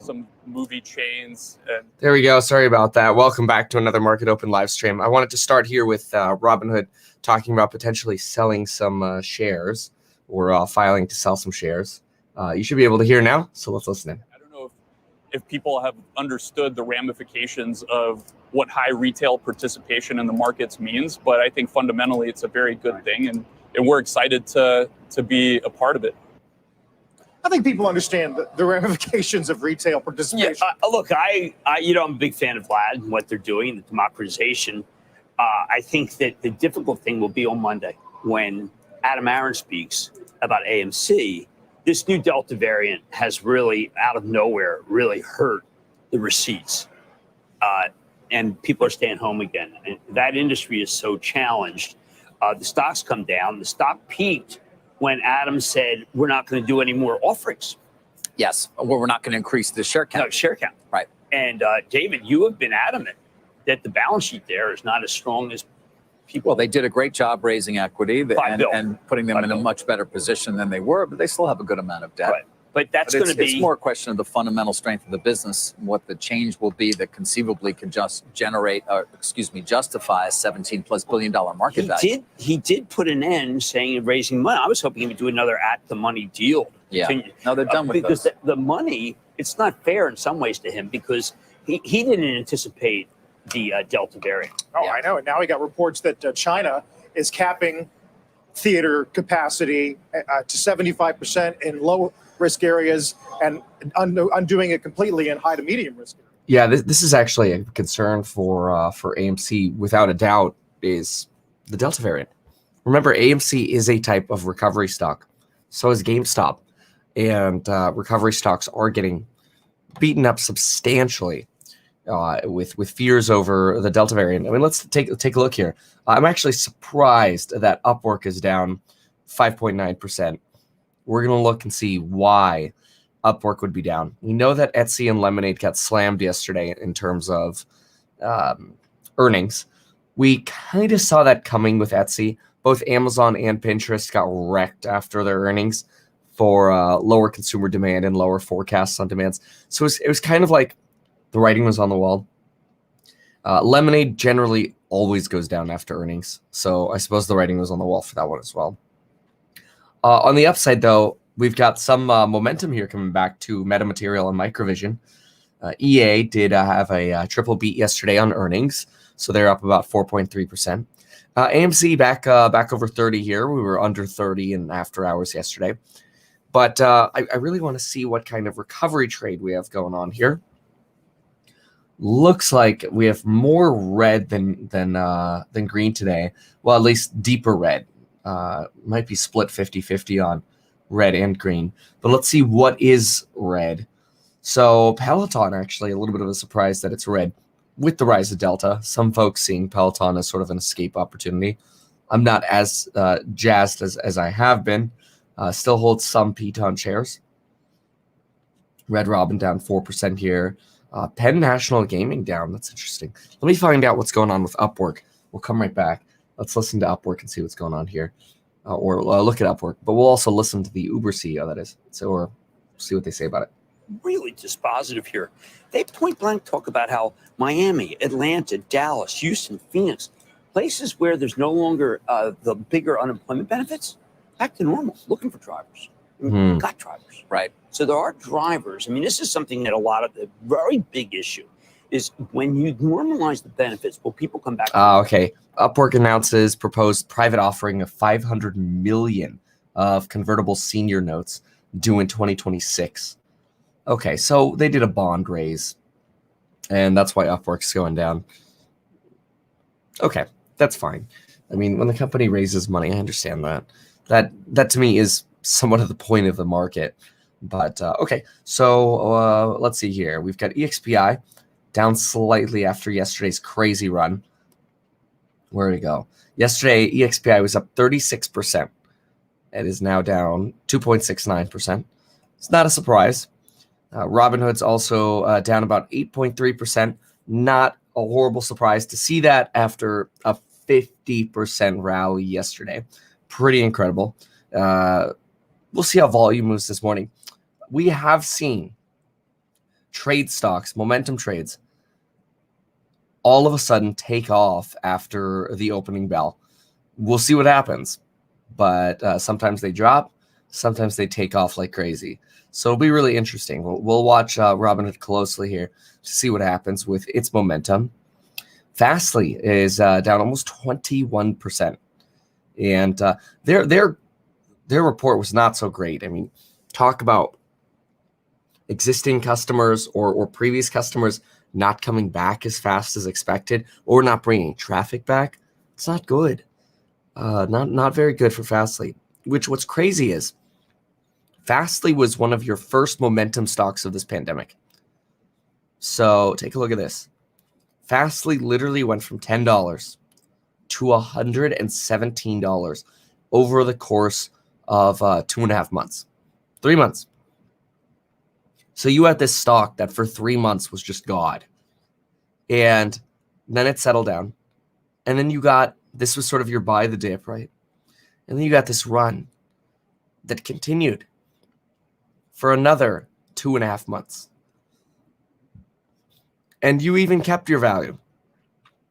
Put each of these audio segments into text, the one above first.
some movie chains. There we go. Sorry about that. Welcome back to another Market Open live stream. I wanted to start here with Robinhood talking about potentially selling some shares or filing to sell some shares. You should be able to hear now, so let's listen in. I don't know if people have understood the ramifications of what high retail participation in the markets means, but I think fundamentally it's a very good thing, and we're excited to be a part of it. I think people understand the ramifications of retail participation. Yeah, look, I'm a big fan of Vlad and what they're doing, the democratization. I think that the difficult thing will be on Monday when Adam Aaron speaks about AMC. This new Delta variant has really, out of nowhere, really hurt the receipts. And people are staying home again. And that industry is so challenged. The stocks come down. The stock peaked when Adam said, we're not going to do any more offerings. Yes, well, we're not going to increase the share count. No, share count. Right. And David, you have been adamant that the balance sheet there is not as strong as people. Well, they did a great job raising equity and putting them in a much better position than they were, but they still have a good amount of debt. Right. But that's going to be... It's more a question of the fundamental strength of the business, what the change will be that conceivably could just justify a $17+ billion market value. He did put an end saying raising money. I was hoping he would do another at-the-money deal. Yeah, no, they're done with because those. the money, it's not fair in some ways to him because he didn't anticipate the Delta variant. Oh, yeah. I know. And now we got reports that China is capping theater capacity to 75% in low risk areas and undoing it completely in high to medium risk areas. Yeah, this is actually a concern for AMC, without a doubt, is the Delta variant. Remember, AMC is a type of recovery stock. So is GameStop. And recovery stocks are getting beaten up substantially with fears over the Delta variant. I mean, let's take a look here. I'm actually surprised that Upwork is down 5.9%. We're going to look and see why Upwork would be down. We know that Etsy and Lemonade got slammed yesterday in terms of earnings. We kind of saw that coming with Etsy. Both Amazon and Pinterest got wrecked after their earnings for lower consumer demand and lower forecasts on demands. So it was kind of like the writing was on the wall. Lemonade generally always goes down after earnings. So I suppose the writing was on the wall for that one as well. On the upside, though, we've got some momentum here coming back to Metamaterial and Microvision. EA did have a triple beat yesterday on earnings, so they're up about 4.3%. AMC back over 30 here. We were under 30 in after hours yesterday. But I really want to see what kind of recovery trade we have going on here. Looks like we have more red than green today. Well, at least deeper red. Might be split 50-50 on red and green. But let's see what is red. So Peloton, actually, a little bit of a surprise that it's red with the rise of Delta. Some folks seeing Peloton as sort of an escape opportunity. I'm not as jazzed as I have been. Still holds some Peloton shares. Red Robin down 4% here. Penn National Gaming down. That's interesting. Let me find out what's going on with Upwork. We'll come right back. Let's listen to Upwork and see what's going on here. Or look at Upwork. But we'll also listen to the Uber CEO, that is. So we'll see what they say about it. Really dispositive here. They point blank talk about how Miami, Atlanta, Dallas, Houston, Phoenix, places where there's no longer the bigger unemployment benefits, back to normal, looking for drivers. Got drivers. Right. So there are drivers. I mean, this is something that a lot of the very big issue is when you normalize the benefits, will people come back? Okay. Upwork announces proposed private offering of $500 million of convertible senior notes due in 2026. Okay, so they did a bond raise, and that's why Upwork's going down. Okay, that's fine. I mean, when the company raises money, I understand that. That to me is somewhat of the point of the market. But okay, so let's see here. We've got EXPI down slightly after yesterday's crazy run. Where did it go? Yesterday, EXPI was up 36%. It is now down 2.69%. It's not a surprise. Robinhood's also down about 8.3%. Not a horrible surprise to see that after a 50% rally yesterday. Pretty incredible. We'll see how volume moves this morning. We have seen trade stocks, momentum trades, all of a sudden take off after the opening bell. We'll see what happens. But sometimes they drop, sometimes they take off like crazy. So it'll be really interesting. We'll watch Robinhood closely here to see what happens with its momentum. Fastly is down almost 21%. And their report was not so great. I mean, talk about existing customers or previous customers not coming back as fast as expected or not bringing traffic back. It's not good. Not very good for Fastly. What's crazy is Fastly was one of your first momentum stocks of this pandemic. So take a look at this. Fastly literally went from $10 to $117 over the course of 2.5 months, 3 months. So you had this stock that for 3 months was just God. And then it settled down. And then this was sort of your buy the dip, right? And then you got this run that continued for another 2.5 months. And you even kept your value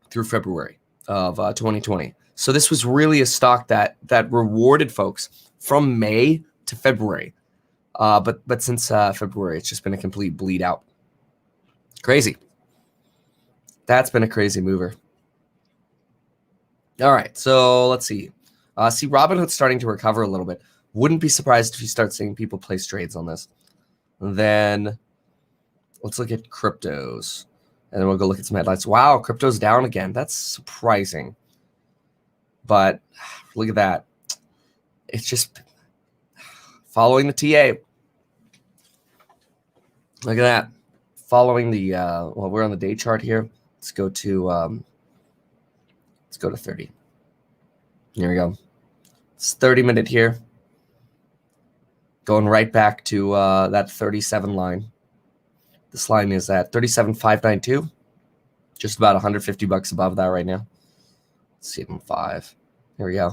through February of 2020. So this was really a stock that rewarded folks from May to February. But since February, it's just been a complete bleed out. Crazy. That's been a crazy mover. All right, so let's see. See, Robinhood's starting to recover a little bit. Wouldn't be surprised if you start seeing people place trades on this. And then let's look at cryptos. And then we'll go look at some headlines. Wow, crypto's down again. That's surprising. But look at that. It's just following the TA. Look at that. Following the, well, we're on the day chart here. Let's go to 30. Here we go. It's 30-minute here. Going right back to that 37 line. This line is at 37,592. Just about $150 above that right now. Let's see it in 5. Here we go.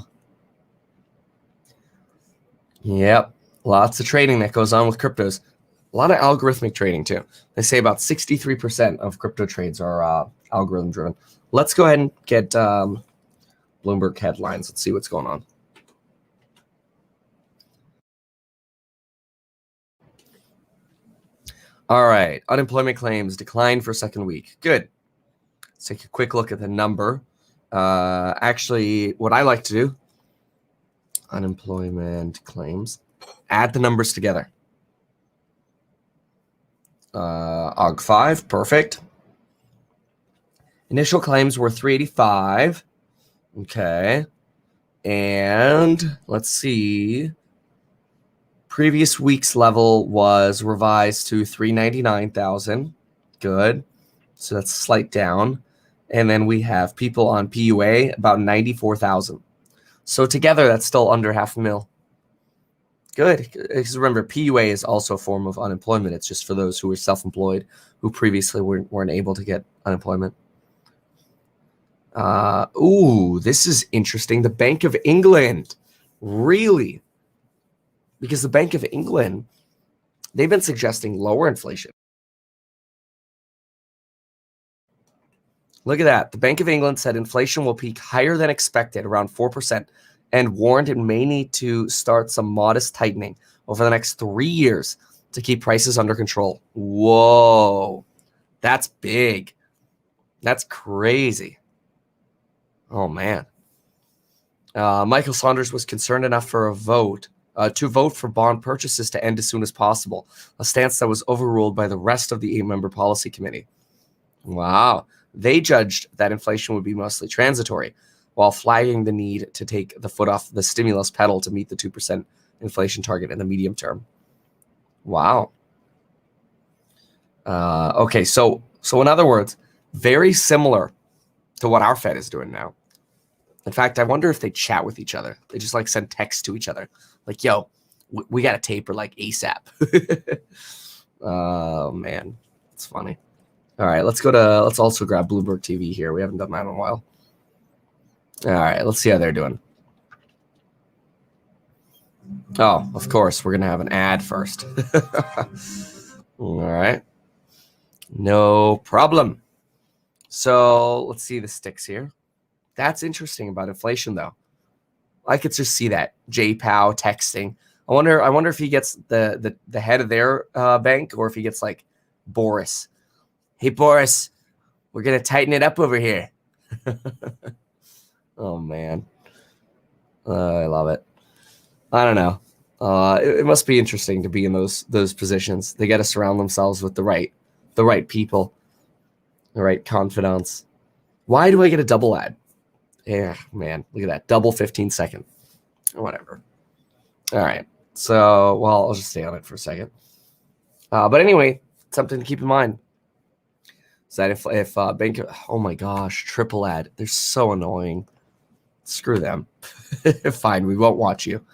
Yep. Lots of trading that goes on with cryptos. A lot of algorithmic trading too. They say about 63% of crypto trades are algorithm driven. Let's go ahead and get Bloomberg headlines. Let's see what's going on. All right. Unemployment claims declined for a second week. Good. Let's take a quick look at the number. Actually, what I like to do, unemployment claims, add the numbers together. OG5, perfect. Initial claims were 385. Okay. And let's see. Previous week's level was revised to 399,000. Good. So that's a slight down. And then we have people on PUA, about 94,000. So together, that's still under 500,000. Good. Because remember, PUA is also a form of unemployment. It's just for those who were self-employed, who previously weren't able to get unemployment. This is interesting. The Bank of England. Really? Because the Bank of England, they've been suggesting lower inflation. Look at that. The Bank of England said inflation will peak higher than expected, around 4%, and warned it may need to start some modest tightening over the next 3 years to keep prices under control. Whoa. That's big. That's crazy. Oh, man. Michael Saunders was concerned enough for to vote for bond purchases to end as soon as possible, a stance that was overruled by the rest of the 8-member policy committee. Wow. They judged that inflation would be mostly transitory, while flagging the need to take the foot off the stimulus pedal to meet the 2% inflation target in the medium term. Wow. Okay, so in other words, very similar to what our Fed is doing now. In fact, I wonder if they chat with each other. They just like send texts to each other. Like, yo, we got to taper like ASAP. Oh, man. It's funny. All right, let's also grab Bloomberg TV here. We haven't done that in a while. All right, let's see how they're doing. Oh, of course, we're going to have an ad first. All right. No problem. So let's see the sticks here. That's interesting about inflation, though. I could just see that J-Pow texting. I wonder if he gets the head of their bank, or if he gets like Boris. Hey Boris, we're gonna tighten it up over here. Oh man, I love it. I don't know. It must be interesting to be in those positions. They got to surround themselves with the right people, the right confidants. Why do I get a double ad? Yeah, man, look at that. Double 15-second. Whatever. All right. So, well, I'll just stay on it for a second. But anyway, something to keep in mind is that if bank, oh my gosh, triple ad, they're so annoying. Screw them. Fine, we won't watch you.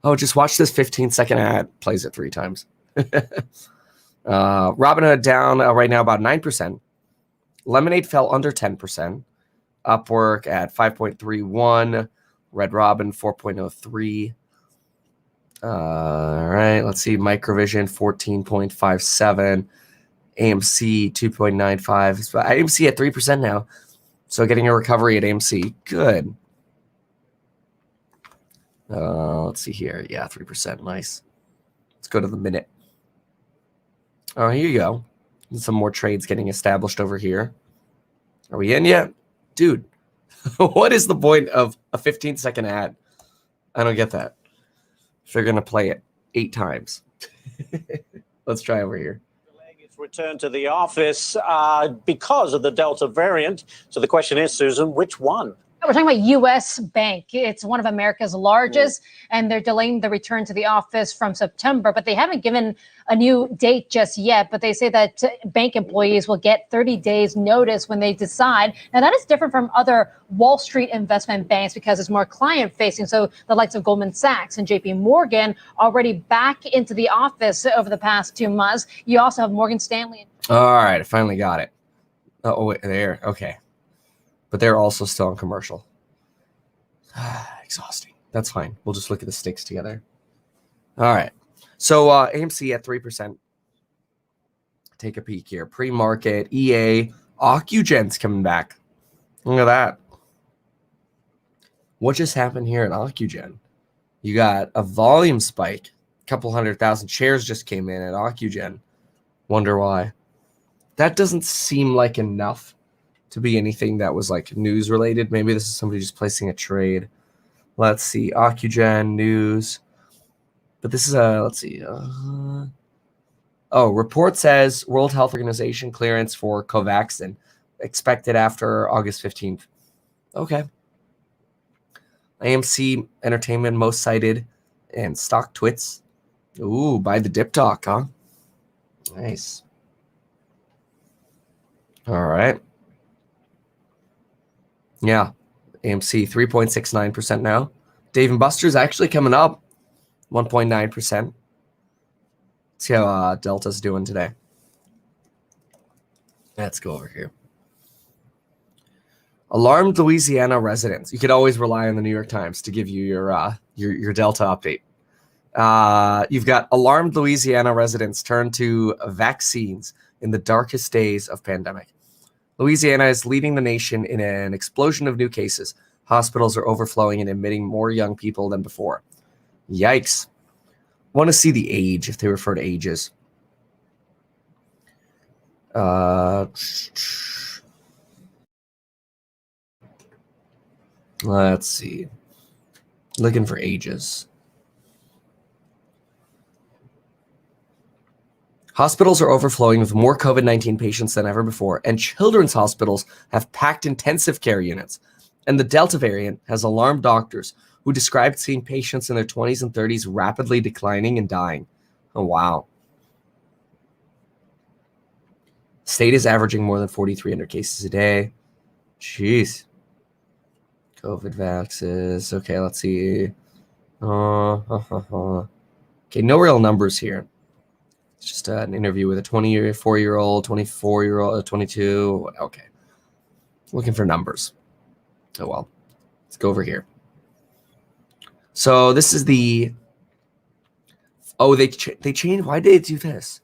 Oh, just watch this 15-second ad. Plays it 3 times. Robinhood down right now about 9%. Lemonade fell under 10%. Upwork at 5.31. Red Robin 4.03. All right, let's see. Microvision 14.57. AMC 2.95. AMC at 3% now. So getting a recovery at AMC. Good. Let's see here. Yeah, 3%. Nice. Let's go to the minute. Oh, here you go. Some more trades getting established over here. Are we in yet? Dude, what is the point of a 15-second ad? I don't get that. If they're going to play it 8 times. Let's try over here. Return to the office because of the Delta variant. So the question is, Susan, which one? We're talking about U.S. Bank. It's one of America's largest, and they're delaying the return to the office from September, but they haven't given a new date just yet. But they say that bank employees will get 30 days notice when they decide. Now, that is different from other Wall Street investment banks because it's more client facing. So the likes of Goldman Sachs and JP Morgan already back into the office over the past 2 months. You also have Morgan Stanley. All right, I finally got it. Oh, wait, there. Okay. But they're also still on commercial. Exhausting. That's fine. We'll just look at the sticks together. All right. So AMC at 3%. Take a peek here. Pre-market, EA, Ocugen's coming back. Look at that. What just happened here at Ocugen? You got a volume spike. A couple 100,000 shares just came in at Ocugen. Wonder why. That doesn't seem like enough to be anything that was like news related. Maybe this is somebody just placing a trade. Let's see. Ocugen news. But this is let's see. Report says World Health Organization clearance for Covaxin expected after August 15th. Okay. AMC Entertainment most cited and stock twits. Ooh, buy the dip talk, huh? Nice. All right. Yeah, AMC 3.69% now. Dave & Buster's actually coming up 1.9%. Let's see how Delta's doing today. Let's go over here. Alarmed Louisiana residents. You could always rely on the New York Times to give you your Delta update. You've got alarmed Louisiana residents turn to vaccines in the darkest days of pandemic. Louisiana is leading the nation in an explosion of new cases. Hospitals are overflowing and admitting more young people than before. Yikes. Want to see the age, if they refer to ages. Let's see. Looking for ages. Hospitals are overflowing with more COVID-19 patients than ever before, and children's hospitals have packed intensive care units. And the Delta variant has alarmed doctors who described seeing patients in their 20s and 30s rapidly declining and dying. Oh, wow. State is averaging more than 4,300 cases a day. Jeez. COVID vaxes. Okay, let's see. Okay, no real numbers here. It's just an interview with a 24-year-old, 24-year-old, 22. Okay. Looking for numbers. Oh, well. Let's go over here. So this is the... Oh, they changed... Why did they do this?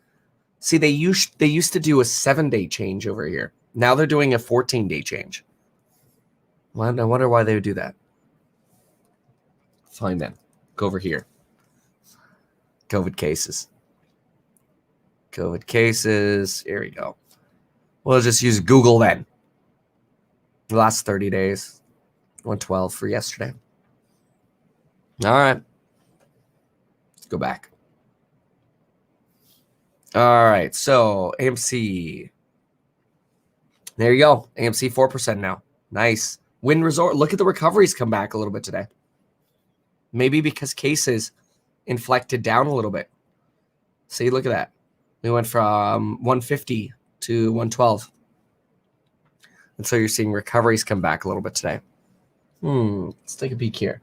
See, they used to do a 7-day change over here. Now they're doing a 14-day change. Well, I wonder why they would do that. Fine then. Go over here. COVID cases. COVID cases. Here we go. We'll just use Google then. The last 30 days. 112 for yesterday. All right. Let's go back. All right. So AMC. There you go. AMC 4% now. Nice. Wynn Resort. Look at the recoveries come back a little bit today. Maybe because cases inflected down a little bit. See, look at that. We went from 150 to 112. And so you're seeing recoveries come back a little bit today. Let's take a peek here.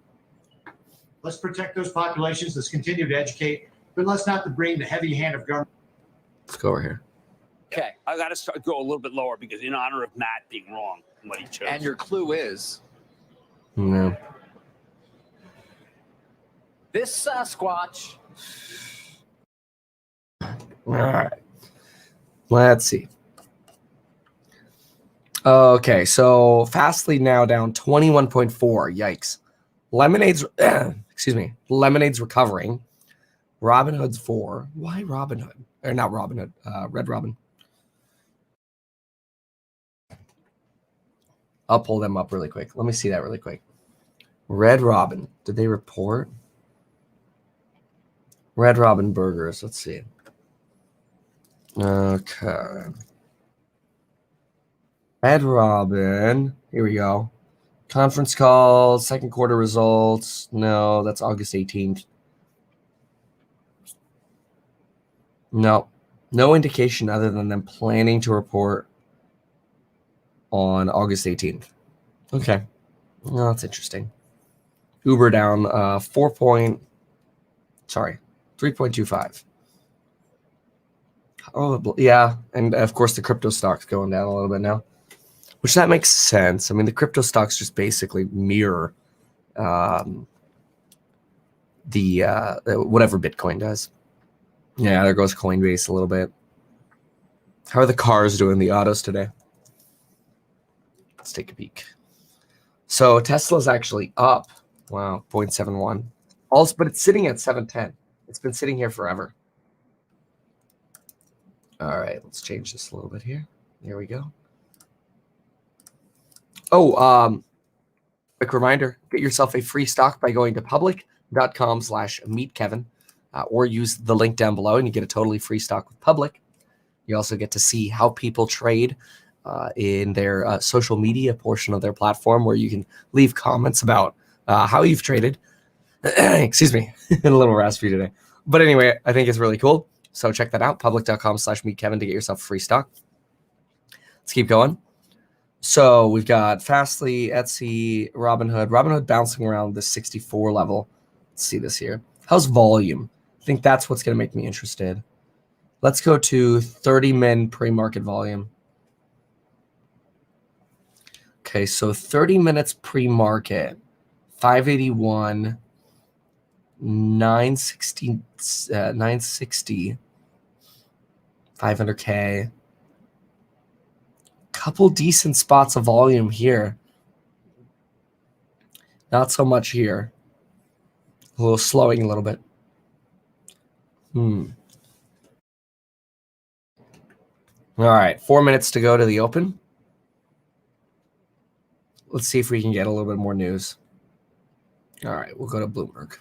Let's protect those populations. Let's continue to educate, but let's not bring the heavy hand of government. Let's go over here. Okay, I got to go a little bit lower because in honor of Matt being wrong in what he chose. And your clue is No. this Sasquatch. All right. Let's see. Okay, so Fastly now down 21.4. Yikes. Lemonade's Lemonade's recovering. Robinhood's 4. Why Robinhood? Or not Robinhood, Red Robin. I'll pull them up really quick. Let me see that really quick. Red Robin. Did they report? Red Robin Burgers. Let's see. Okay. Red Robin. Here we go. Conference call, second quarter results. No, that's August 18th. No indication other than them planning to report on August 18th. Okay. Well, that's interesting. Uber down 3.25. Oh, yeah. And of course, the crypto stock's going down a little bit now, which that makes sense. I mean, the crypto stocks just basically mirror the whatever Bitcoin does. Yeah, there goes Coinbase a little bit. How are the cars doing, the autos today? Let's take a peek. So Tesla's actually up. Wow, 0.71. Also, but it's sitting at 710. It's been sitting here forever. All right, let's change this a little bit here. There we go. Oh, quick reminder, get yourself a free stock by going to public.com/meetkevin or use the link down below and you get a totally free stock with Public. You also get to see how people trade in their social media portion of their platform where you can leave comments about how you've traded. Excuse me, a little raspy today. But anyway, I think it's really cool. So check that out, public.com/meetkevin to get yourself a free stock. Let's keep going. So we've got Fastly, Etsy, Robinhood. Robinhood bouncing around the 64 level. Let's see this here. How's volume? I think that's what's going to make me interested. Let's go to 30-min pre-market volume. Okay, so 30 minutes pre-market, 581, 960, 500K. Couple decent spots of volume here. Not so much here. A little slowing a little bit. All right, 4 minutes to go to the open. Let's see if we can get a little bit more news. All right, we'll go to Bloomberg.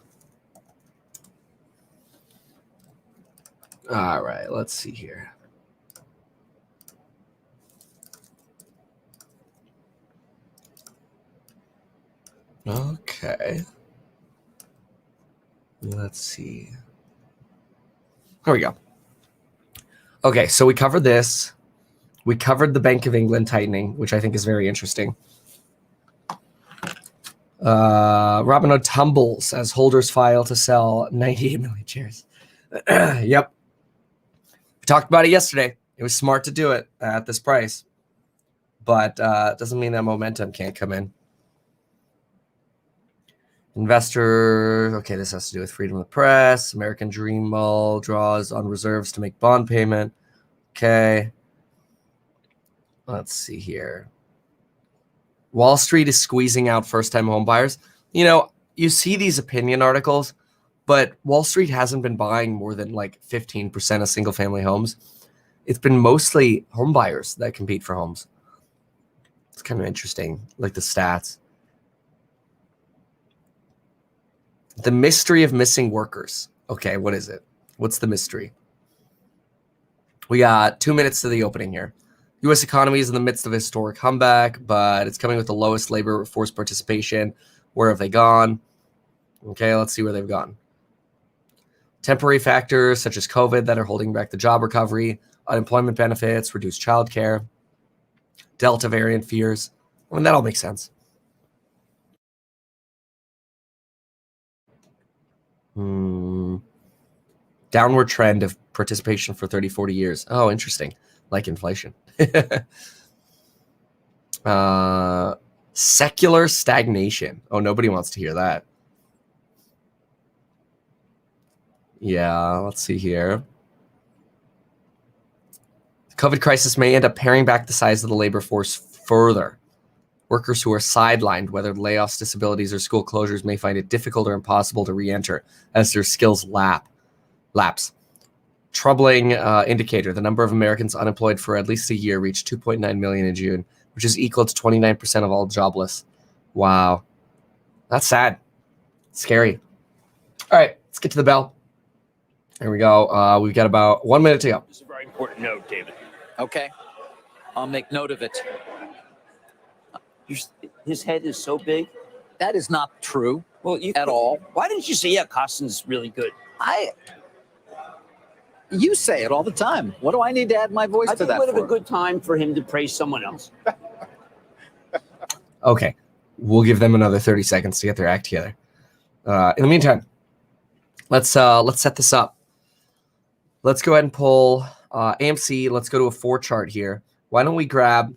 All right, let's see here. Okay. Let's see. Here we go. Okay, so we covered this. We covered the Bank of England tightening, which I think is very interesting. Robinhood tumbles as holders file to sell 98 million shares. Yep. We talked about it yesterday. It was smart to do it at this price. But it doesn't mean that momentum can't come in. Investor, okay, this has to do with freedom of the press. American Dream Mall draws on reserves to make bond payment. Okay. Let's see here. Wall Street is squeezing out first-time home buyers. You know, you see these opinion articles, but Wall Street hasn't been buying more than like 15% of single-family homes. It's been mostly home buyers that compete for homes. It's kind of interesting, like the stats. The mystery of missing workers. Okay, what is it? What's the mystery? We got 2 minutes to the opening here. U.S. economy is in the midst of a historic comeback, but it's coming with the lowest labor force participation. Where have they gone? Okay, let's see where they've gone. Temporary factors such as COVID that are holding back the job recovery, unemployment benefits, reduced childcare, Delta variant fears. I mean, that all makes sense. Downward trend of participation for 30, 40 years. Oh, interesting. Like inflation. Secular stagnation. Oh, nobody wants to hear that. Yeah, let's see here. The COVID crisis may end up paring back the size of the labor force further. Workers who are sidelined, whether layoffs, disabilities, or school closures, may find it difficult or impossible to re-enter as their skills lapse. Troubling indicator. The number of Americans unemployed for at least a year reached 2.9 million in June, which is equal to 29% of all jobless. Wow. That's sad. Scary. All right, let's get to the bell. There we go. We've got about 1 minute to go. This is a very important note, David. Okay. I'll make note of it. His head is so big. That is not true Well, at all. Why didn't you say, yeah, Costin's really good? You say it all the time. What do I need to add my voice I to think that it would have for? a good time for him to praise someone else. Okay, we'll give them another 30 seconds to get their act together. In the meantime, let's set this up. Let's go ahead and pull AMC. Let's go to a 4 chart here. Why don't we grab,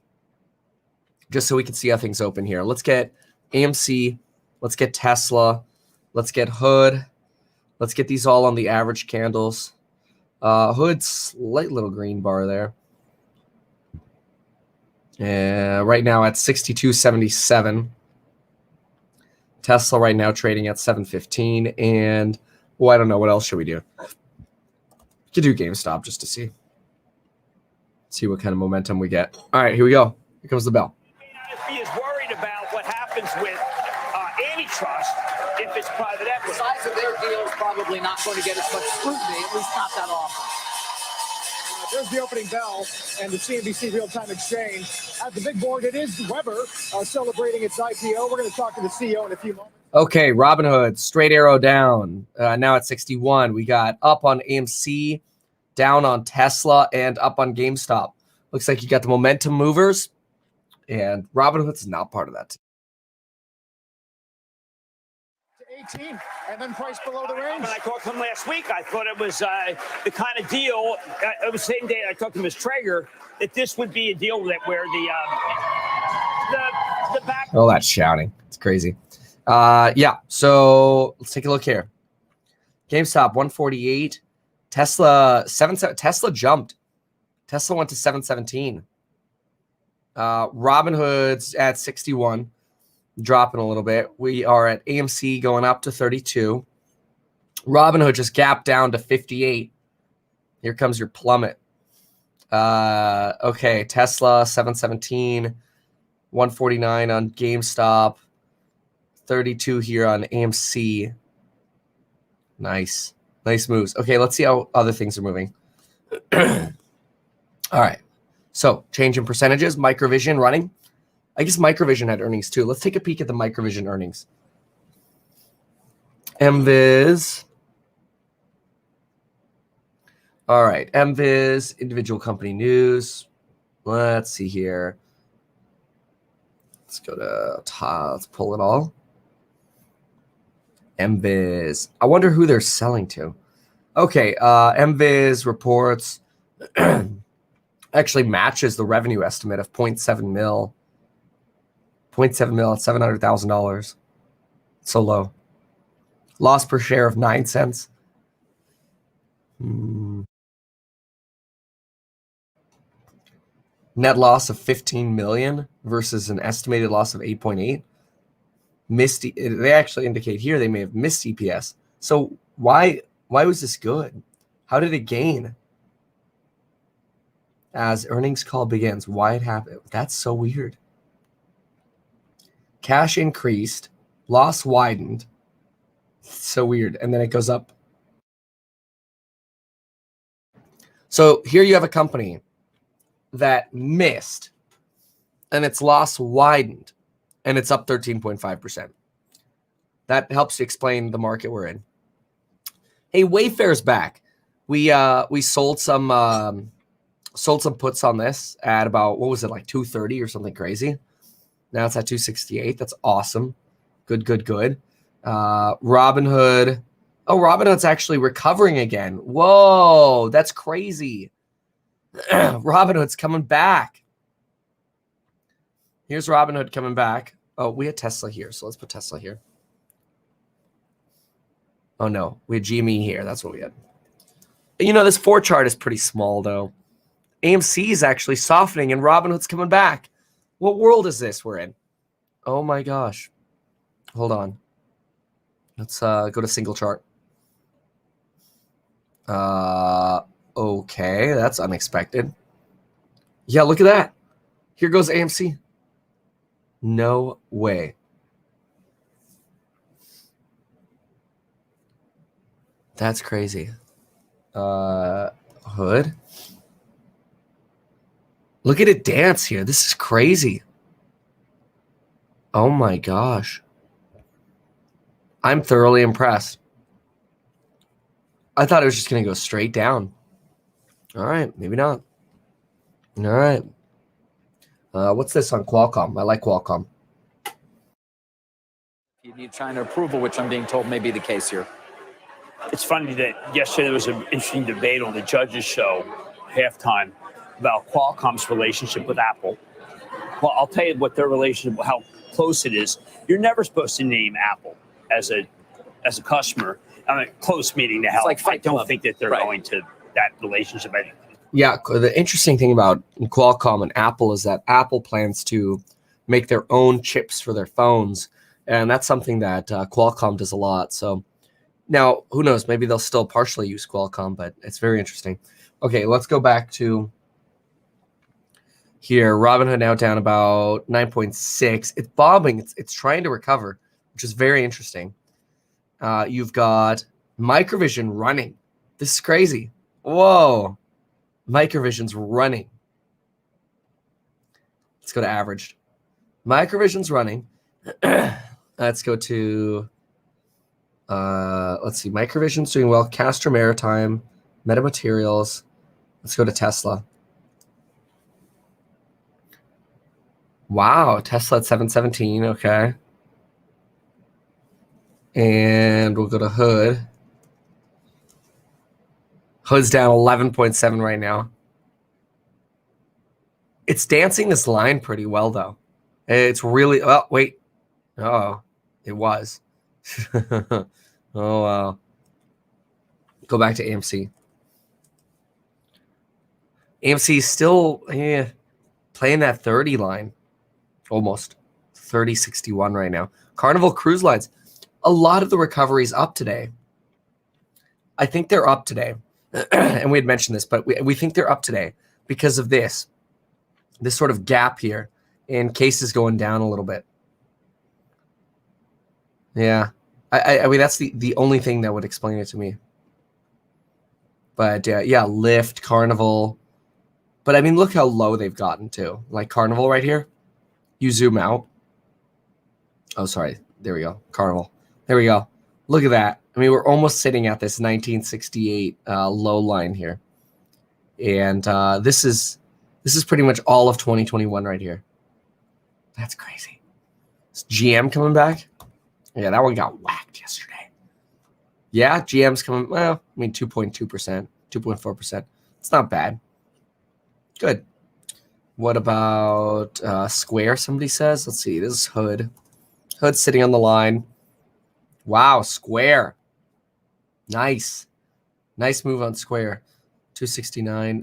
just so we can see how things open here. Let's get AMC. Let's get Tesla. Let's get Hood. Let's get these all on the average candles. Hood's slight little green bar there. Right now at 62.77. Tesla right now trading at 7.15. And, well, I don't know. What else should we do? We could do GameStop just to see. See what kind of momentum we get. All right, here we go. Here comes the bell. You may not be as worried about what happens with antitrust if it's private The equity. size of their deal is probably not going to get as much scrutiny, at least not that often. There's the opening bell and the CNBC real-time exchange. At the big board, it is Weber celebrating its IPO. We're going to talk to the CEO in a few moments. Okay, Robinhood, straight arrow down. Now at 61. We got up on AMC, down on Tesla, and up on GameStop. Looks like you got the momentum movers, and Robinhood's not part of that. 18, and then price below the range. When I talked to him last week, I thought it was the kind of deal. It was the same day I talked to Ms. Traeger that this would be a deal that where the back. Oh, that's shouting. It's crazy. Yeah, so let's take a look here. GameStop 148. Tesla Tesla jumped. Tesla went to 717. Robinhood's at 61. Dropping a little bit. We are at AMC going up to 32. Robinhood just gapped down to 58. Here comes your plummet. Okay, Tesla 717, 149 on GameStop, 32 here on AMC. Nice moves. Okay, let's see how other things are moving. All right. So change in percentages. Microvision running. I guess Microvision had earnings too. Let's take a peek at the Microvision earnings. MViz. All right, MViz, individual company news. Let's see here. Let's go to top. Let's pull it all. MViz. I wonder who they're selling to. Okay, MViz reports actually matches the revenue estimate of 0.7 mil. 0.7 mil at $700,000. So low. Loss per share of 9 cents. Net loss of 15 million versus an estimated loss of 8.8. They actually indicate here they may have missed EPS. So why was this good? How did it gain? As earnings call begins, why it happened? That's so weird. Cash increased, loss widened. So weird. And then it goes up. So here you have a company that missed and its loss widened and it's up 13.5%. That helps you explain the market we're in. Hey, Wayfair's back. We sold some puts on this at about, what was it, like 230 or something crazy. Now it's at 268. That's awesome. Good. Robinhood. Oh, Robinhood's actually recovering again. Whoa, that's crazy. Robinhood's coming back. Here's Robinhood coming back. Oh, we had Tesla here, so let's put Tesla here. Oh, no, we had GME here. That's what we had. You know, this 4 chart is pretty small, though. AMC is actually softening, and Robinhood's coming back. What world is this we're in? Oh, my gosh. Hold on. Let's go to single chart. Okay, that's unexpected. Yeah, look at that. Here goes AMC. No way. That's crazy. Hood. Look at it dance here. This is crazy. Oh my gosh. I'm thoroughly impressed. I thought it was just going to go straight down. All right, maybe not. All right. What's this on Qualcomm? I like Qualcomm. You need China approval, which I'm being told may be the case here. It's funny that yesterday there was an interesting debate on the Judges Show, halftime, about Qualcomm's relationship with Apple. Well, I'll tell you what their relationship, how close it is. You're never supposed to name Apple as a customer. I mean, close meaning to hell. Like I don't think that they're going to that relationship. Yeah, the interesting thing about Qualcomm and Apple is that Apple plans to make their own chips for their phones, and that's something that Qualcomm does a lot. So now, who knows? Maybe they'll still partially use Qualcomm, but it's very interesting. Okay, let's go back to here. Robinhood now down about 9.6. It's bobbing. It's trying to recover, which is very interesting. You've got Microvision running. This is crazy. Whoa. Microvision's running. Let's go to averaged. Microvision's running. Let's go to, let's see. Microvision's doing well. Castor Maritime, Metamaterials. Let's go to Tesla. Wow. Tesla at 717. Okay. And we'll go to Hood. Hood's down 11.7 right now. It's dancing this line pretty well, though. It's really... Oh, wait. Oh, it was. Oh, wow. Go back to AMC. AMC is still playing that 30 line. Almost. 30.61 right now. Carnival Cruise Lines. A lot of the recovery is up today. I think they're up today. And we had mentioned this, but we think they're up today because of this sort of gap here and cases going down a little bit. Yeah. I mean, that's the only thing that would explain it to me. But yeah, Lyft, Carnival. But I mean, look how low they've gotten to. Like Carnival right here. You zoom out. Oh, sorry. There we go. Carnival. There we go. Look at that. I mean, we're almost sitting at this 1968 low line here. And this is pretty much all of 2021 right here. That's crazy. Is GM coming back? Yeah, that one got whacked yesterday. Yeah, GM's coming. Well, I mean, 2.2%, 2.4%. It's not bad. Good. What about Square, somebody says? Let's see. This is Hood. Hood's sitting on the line. Wow, Square. Nice. Nice move on Square. 269.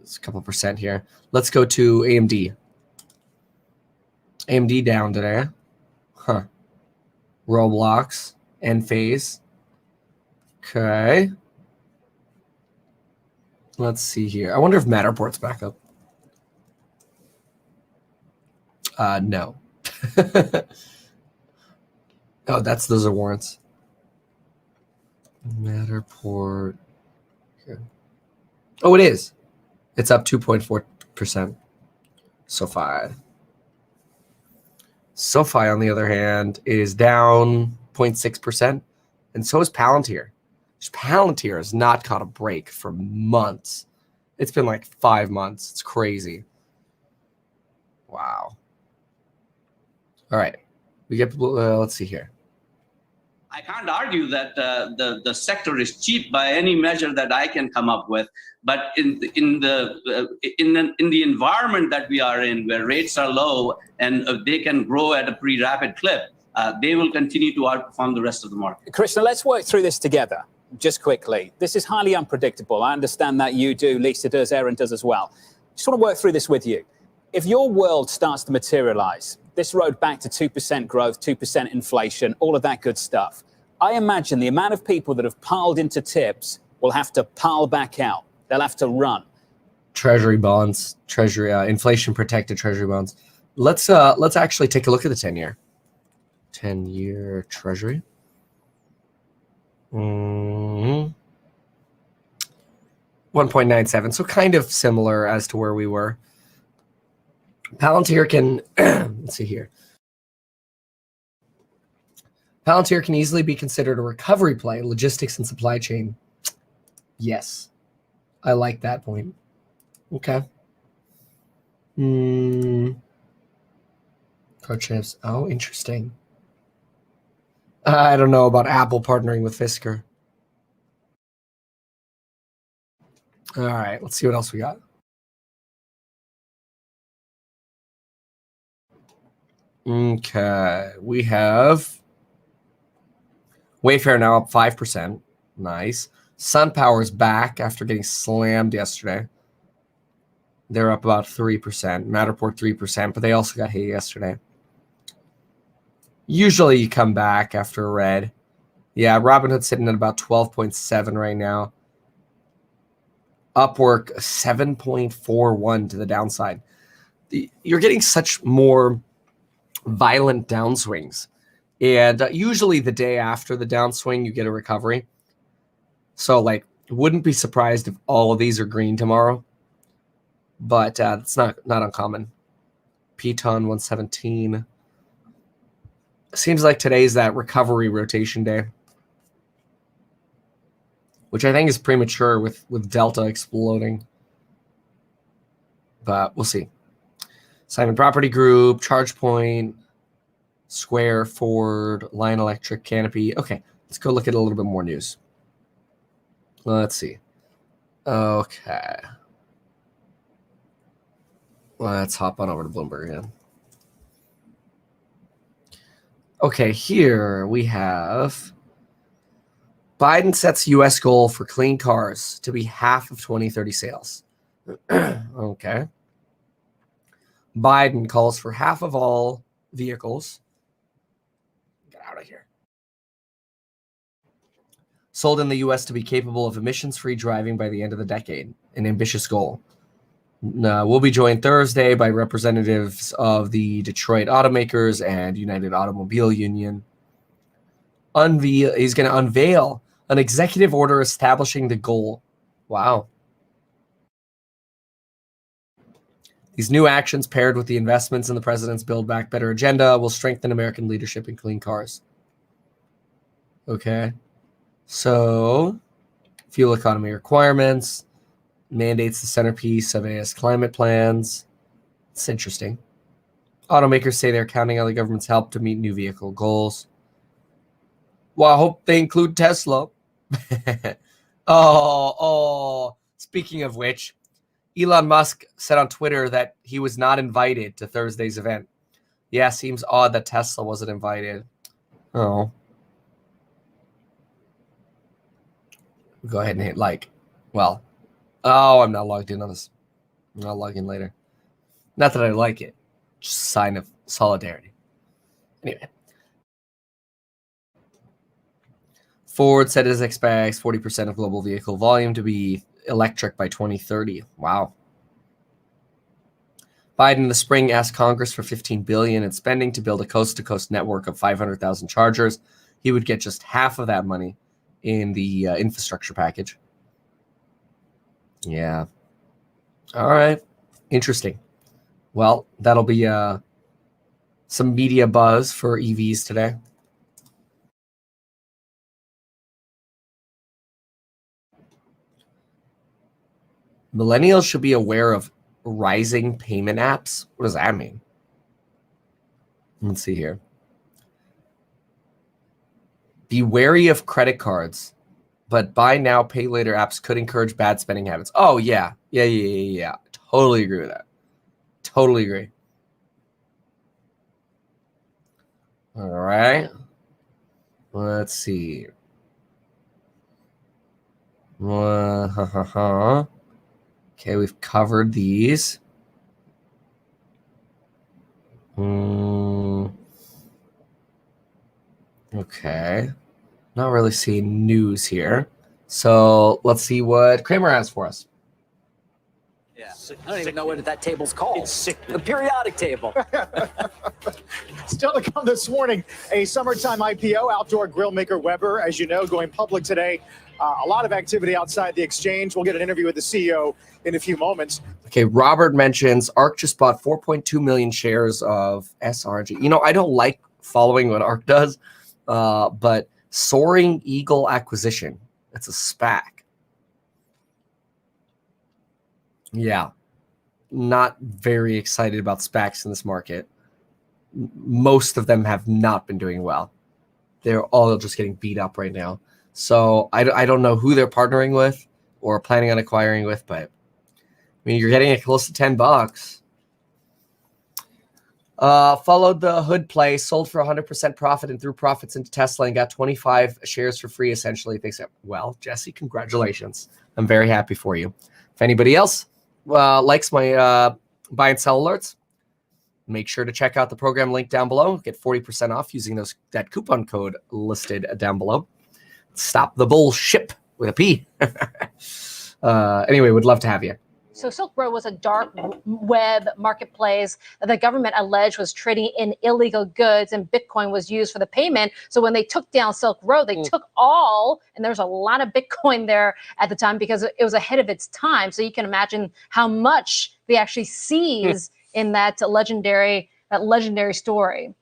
It's a couple percent here. Let's go to AMD. AMD down today. Huh. Roblox, Enphase. Okay. Let's see here. I wonder if Matterport's back up. No. Oh, those are warrants. Matterport. Okay. Oh, it is. It's up 2.4%. SoFi. SoFi, on the other hand, is down 0.6%. And so is Palantir. Palantir has not caught a break for months. It's been like 5 months. It's crazy. Wow. All right. We get, let's see here. I can't argue that the sector is cheap by any measure that I can come up with, but in the environment that we are in, where rates are low and they can grow at a pretty rapid clip, they will continue to outperform the rest of the market. Krishna, let's work through this together. Just quickly, this is highly unpredictable. I understand that you do, Lisa does, Aaron does as well. Just want to work through this with you. If your world starts to materialize, this road back to 2% growth, 2% inflation, all of that good stuff, I imagine the amount of people that have piled into tips will have to pile back out. They'll have to run. Treasury bonds, inflation protected treasury bonds. Let's actually take a look at the 10-year. 10-year treasury. 1.97, so kind of similar as to where we were. Palantir can, let's see here. Palantir can easily be considered a recovery play, logistics and supply chain. Yes, I like that point. Okay. Card chips. Oh, interesting. I don't know about Apple partnering with Fisker. All right, let's see what else we got. Okay, we have Wayfair now up 5%. Nice. SunPower's back after getting slammed yesterday. They're up about 3%. Matterport 3%, but they also got hit yesterday. Usually you come back after a red. Yeah, Robinhood's sitting at about 12.7 right now. Upwork 7.41 to the downside. You're getting such more violent downswings. And usually the day after the downswing, you get a recovery. So, wouldn't be surprised if all of these are green tomorrow. But it's not uncommon. Piton 117. Seems like today's that recovery rotation day, which I think is premature with Delta exploding. But we'll see. Simon Property Group, ChargePoint, Square, Ford, Lion Electric, Canopy. Okay, let's go look at a little bit more news. Let's see. Okay. Let's hop on over to Bloomberg again. Okay, here we have Biden sets U.S. goal for clean cars to be half of 2030 sales. Okay. Biden calls for half of all vehicles. Get out of here. Sold in the U.S. to be capable of emissions-free driving by the end of the decade. An ambitious goal. We'll be joined Thursday by representatives of the Detroit automakers and United Automobile Union. He's going to unveil an executive order establishing the goal. Wow. These new actions, paired with the investments in the president's Build Back Better agenda, will strengthen American leadership in clean cars. Okay. So, fuel economy requirements. Mandates the centerpiece of AS climate plans. It's interesting. Automakers say they're counting on the government's help to meet new vehicle goals. Well, I hope they include Tesla. Speaking of which, Elon Musk said on Twitter that he was not invited to Thursday's event. Yeah, seems odd that Tesla wasn't invited. Oh. Go ahead and hit like. Well, Oh, I'm not logged in on this. I'll log in later. Not that I like it. Just a sign of solidarity. Anyway. Ford said it expects 40% of global vehicle volume to be electric by 2030. Wow. Biden in the spring asked Congress for $15 billion in spending to build a coast-to-coast network of 500,000 chargers. He would get just half of that money in the infrastructure package. Yeah. All right. Interesting. Well, that'll be some media buzz for EVs today. Millennials should be aware of rising payment apps. What does that mean? Let's see here. Be wary of credit cards, but buy now, pay later apps could encourage bad spending habits. Oh, yeah. Yeah. Totally agree with that. Totally agree. All right. Let's see. Okay, we've covered these. Okay. Not really seeing news here. So let's see what Kramer has for us. Yeah. I don't even know what that table's called. It's the periodic table. Still to come this morning, a summertime IPO, outdoor grill maker Weber, as you know, going public today. A lot of activity outside the exchange. We'll get an interview with the CEO in a few moments. Okay, Robert mentions ARK just bought 4.2 million shares of SRG. You know, I don't like following what ARK does, but Soaring Eagle Acquisition, it's a SPAC. Yeah, not very excited about SPACs in this market. Most of them have not been doing well. They're all just getting beat up right now. So I don't know who they're partnering with or planning on acquiring with, but I mean, you're getting it close to $10. Followed the hood play, sold for 100% profit and threw profits into Tesla and got 25 shares for free, essentially. Thanks. Well, Jesse, congratulations. I'm very happy for you. If anybody else likes my buy and sell alerts, make sure to check out the program link down below. Get 40% off using that coupon code listed down below. Stop the bullshit with a P. Anyway, would love to have you. So Silk Road was a dark web marketplace that the government alleged was trading in illegal goods, and Bitcoin was used for the payment. So when they took down Silk Road, they took all, and there's a lot of Bitcoin there at the time because it was ahead of its time. So you can imagine how much they actually seized in that legendary story.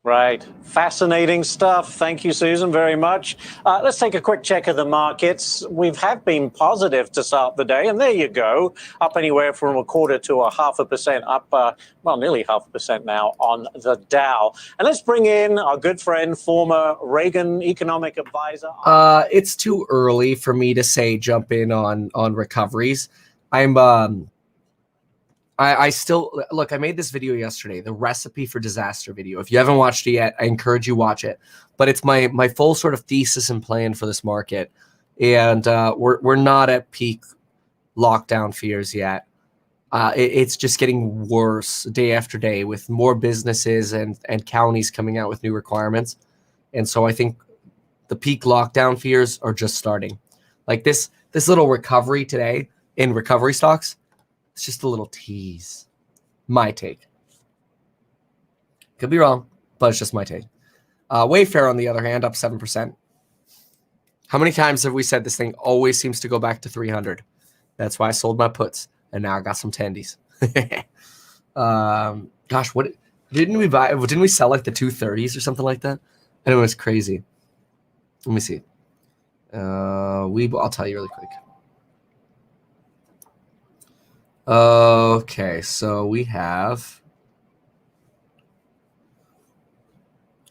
Right. Fascinating stuff. Thank you, Susan, very much. Let's take a quick check of the markets. We have been positive to start the day, and there you go. Up anywhere from 1/4 to 0.5%, up, nearly 0.5% now on the Dow. And let's bring in our good friend, former Reagan economic advisor. It's too early for me to say jump in on recoveries. I still look. I made this video yesterday, the recipe for disaster video. If you haven't watched it yet, I encourage you watch it. But it's my full sort of thesis and plan for this market, and we're not at peak lockdown fears yet. It's just getting worse day after day with more businesses and counties coming out with new requirements, and so I think the peak lockdown fears are just starting. Like this little recovery today in recovery stocks. It's just a little tease. My take. Could be wrong, but it's just my take. Wayfair, on the other hand, up 7%. How many times have we said this thing always seems to go back to 300? That's why I sold my puts, and now I got some tendies. Gosh, what didn't we buy? Didn't we sell like the 230s or something like that? And it was crazy. Let me see. I'll tell you really quick. Okay, so we have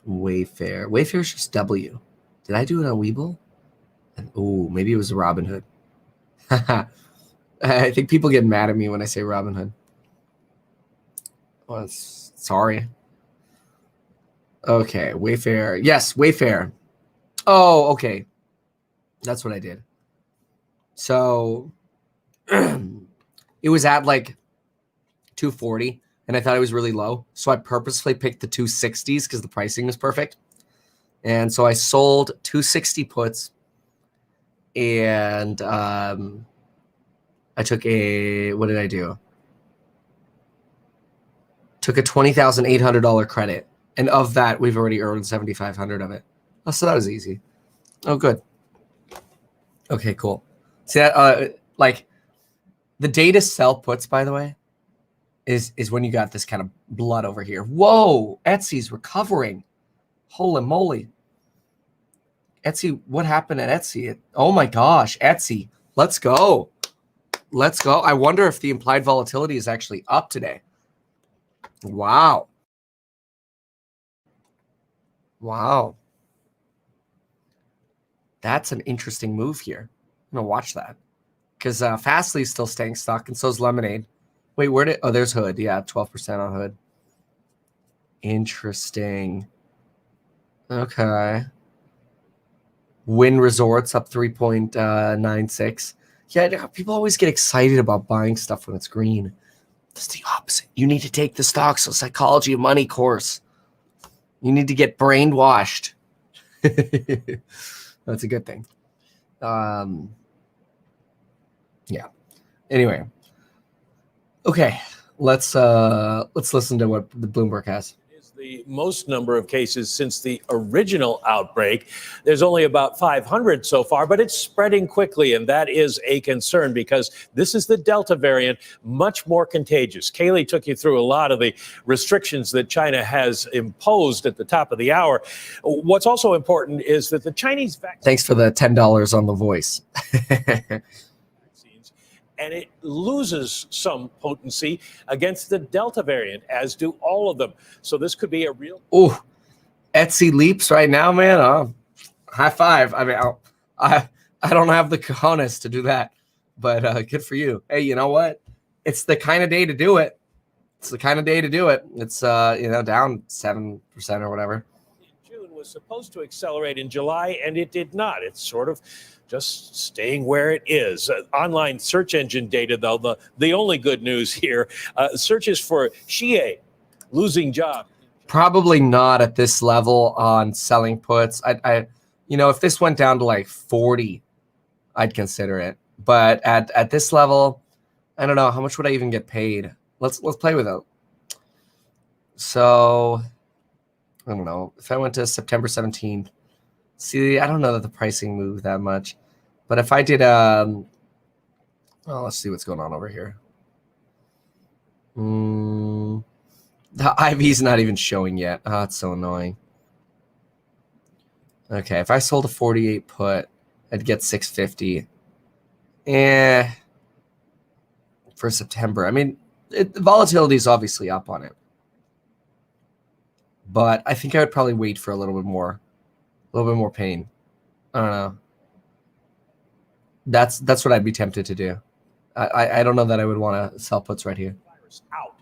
Wayfair. Wayfair's just W. Did I do it on Webull? Oh, maybe it was Robinhood. I think people get mad at me when I say Robinhood. Well, sorry. Okay, Wayfair. Yes, Wayfair. Oh, okay. That's what I did. So it was at like 240, and I thought it was really low. So I purposefully picked the 260s because the pricing was perfect. And so I sold 260 puts, and I took what did I do? Took a $20,800 credit. And of that, we've already earned 7,500 of it. Oh, so that was easy. Oh, good. Okay, cool. See that? Like the day to sell puts, by the way, is when you got this kind of blood over here. Whoa, Etsy's recovering. Holy moly. Etsy, what happened at Etsy? Oh my gosh, Etsy. Let's go. Let's go. I wonder if the implied volatility is actually up today. Wow. Wow. That's an interesting move here. I'm going to watch that. Because Fastly is still staying stuck, and so is Lemonade. Wait, where did... Oh, there's Hood. Yeah, 12% on Hood. Interesting. Okay. Wynn Resorts up 3.96. Yeah, people always get excited about buying stuff when it's green. That's the opposite. You need to take the Stocks of Psychology of Money course. You need to get brainwashed. That's a good thing. Yeah. Anyway. Okay. Let's listen to what the Bloomberg has. The most number of cases since the original outbreak. There's only about 500 so far, but it's spreading quickly, and that is a concern because this is the Delta variant, much more contagious. Kaylee took you through a lot of the restrictions that China has imposed at the top of the hour. What's also important is that the Chinese vaccine... Thanks for the $10 on the voice. And it loses some potency against the Delta variant, as do all of them. So this could be a real... Oh, Etsy leaps right now, man. High five. I mean, I don't have the cojones to do that, but good for you. Hey, you know what? It's the kind of day to do it. It's down 7% or whatever. June was supposed to accelerate in July, and it did not. It's sort of just staying where it is. Online search engine data, though, the only good news here, searches for Xie losing job. Probably not at this level on selling puts. If this went down to like 40, I'd consider it. But at this level, I don't know. How much would I even get paid? Let's play with it. So, I don't know. If I went to September 17th, see, I don't know that the pricing moved that much. But if I did, let's see what's going on over here. The IV's not even showing yet. Oh, it's so annoying. Okay, if I sold a 48 put, I'd get 650. For September. I mean, the volatility is obviously up on it. But I think I would probably wait for a little bit more pain. I don't know. That's what I'd be tempted to do. I don't know that I would want to sell puts right here. Out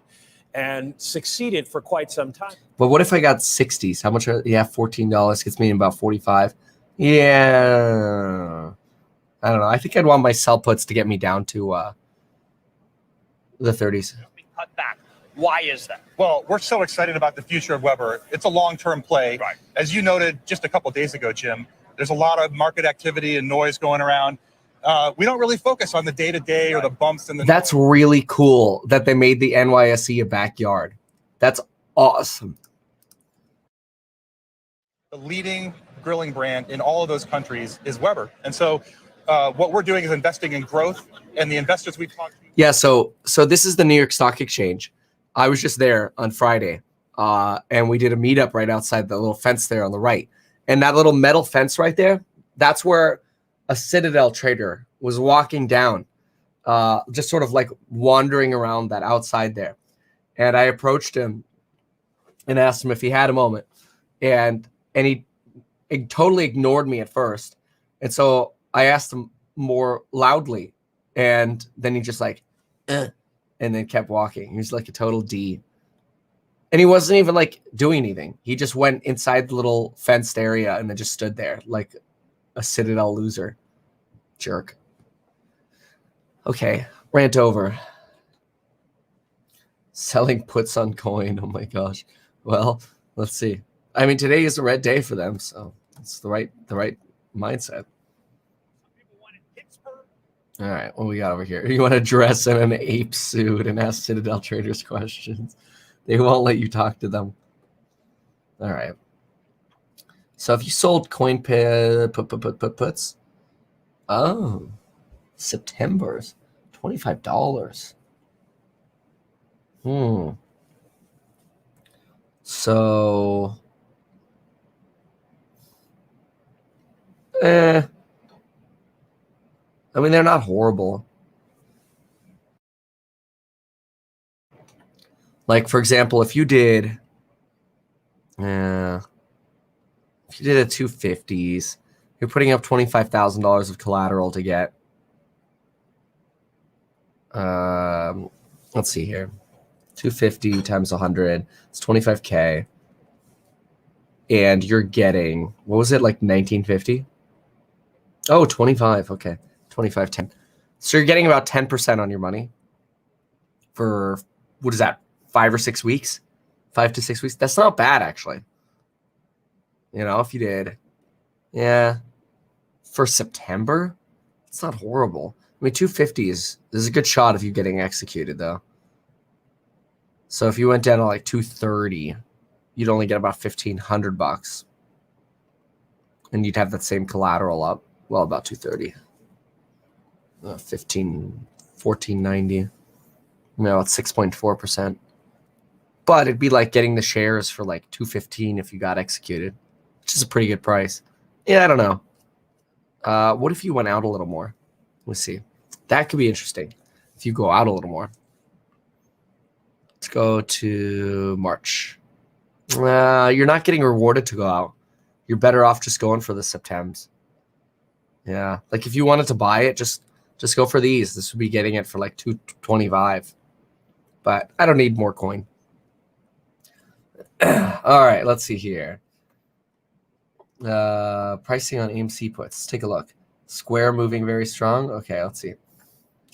and succeeded for quite some time. But what if I got 60s? How much? $14 gets me in about 45. Yeah. I don't know. I think I'd want my sell puts to get me down to the 30s. Cut back. Why is that? Well, we're so excited about the future of Weber. It's a long-term play. Right. As you noted just a couple of days ago, Jim, there's a lot of market activity and noise going around. We don't really focus on the day-to-day or the bumps in the... That's really cool that they made the NYSE a backyard. That's awesome. The leading grilling brand in all of those countries is Weber. And so what we're doing is investing in growth, and the investors we've talked to... Yeah, so this is the New York Stock Exchange. I was just there on Friday, and we did a meetup right outside the little fence there on the right. And that little metal fence right there, that's where a Citadel trader was walking down, just sort of like wandering around that outside there. And I approached him and asked him if he had a moment. And he totally ignored me at first. And so I asked him more loudly. And then he just like, and then kept walking. He was like a total D. And he wasn't even like doing anything. He just went inside the little fenced area and then just stood there like a Citadel loser. Jerk. Okay. Rant over. Selling puts on coin. Oh my gosh. Well, let's see. I mean, today is a red day for them, so it's the right mindset. All right, what we got over here? You want to dress in an ape suit and ask Citadel traders questions? They won't let you talk to them. All right. So if you sold coin puts, oh, September's $25. So, I mean, they're not horrible. Like, for example, if you did a 250s, you're putting up $25,000 of collateral to get. Let's see here. 250 times 100, it's 25K. And you're getting, what was it, like 1950? Oh, 25. Okay. 25, 10. So you're getting about 10% on your money for, what is that, 5 or 6 weeks? 5 to 6 weeks? That's not bad, actually. You know, if you did. Yeah. For September, it's not horrible. I mean, 250 is a good shot of you getting executed, though. So if you went down to like 230, you'd only get about $1,500, and you'd have that same collateral up. Well, about 230. 1490. No, it's 6.4%. But it'd be like getting the shares for like 215 if you got executed, which is a pretty good price. Yeah, I don't know. What if you went out a little more? Let's see. That could be interesting if you go out a little more. Let's go to March. You're not getting rewarded to go out. You're better off just going for the Septems. Yeah, like if you wanted to buy it, just go for these. This would be getting it for like 225. But I don't need more coin. All right, let's see here. Pricing on AMC puts. Let's take a look. Square moving very strong. Okay, let's see.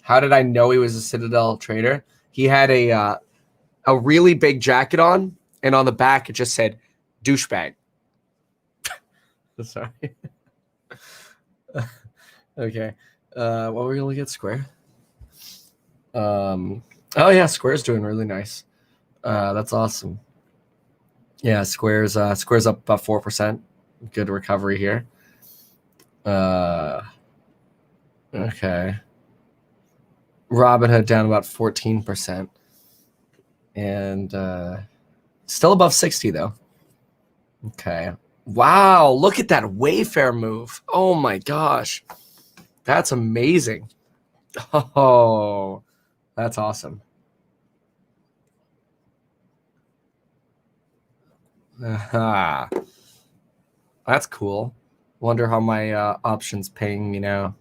How did I know he was a Citadel trader? He had a really big jacket on, and on the back it just said douchebag. Sorry. Okay. What were we gonna look at? Square. Oh yeah, Square's doing really nice. That's awesome. Yeah, Square's up about 4%. Good recovery here. Okay. Robinhood down about 14%. And still above 60 though. Okay. Wow, look at that Wayfair move. Oh my gosh. That's amazing. Oh, that's awesome. That's cool. Wonder how my options paying me now.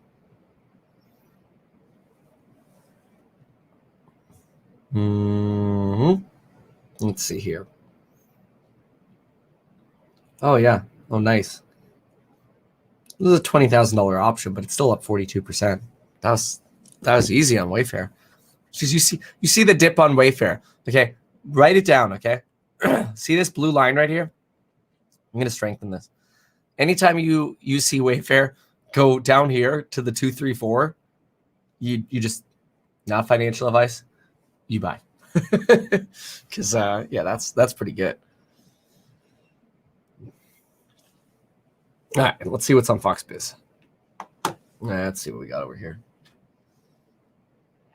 Let's see here. Oh yeah. Oh nice. This is a $20,000 option, but it's still up 42%. That was easy on Wayfair. Just you see the dip on Wayfair. Okay, write it down. Okay, see this blue line right here? I'm gonna strengthen this. Anytime you see Wayfair go down here to the 234, you just, not financial advice, you buy. Because yeah, that's pretty good. All right, let's see what's on FoxBiz. Let's see what we got over here.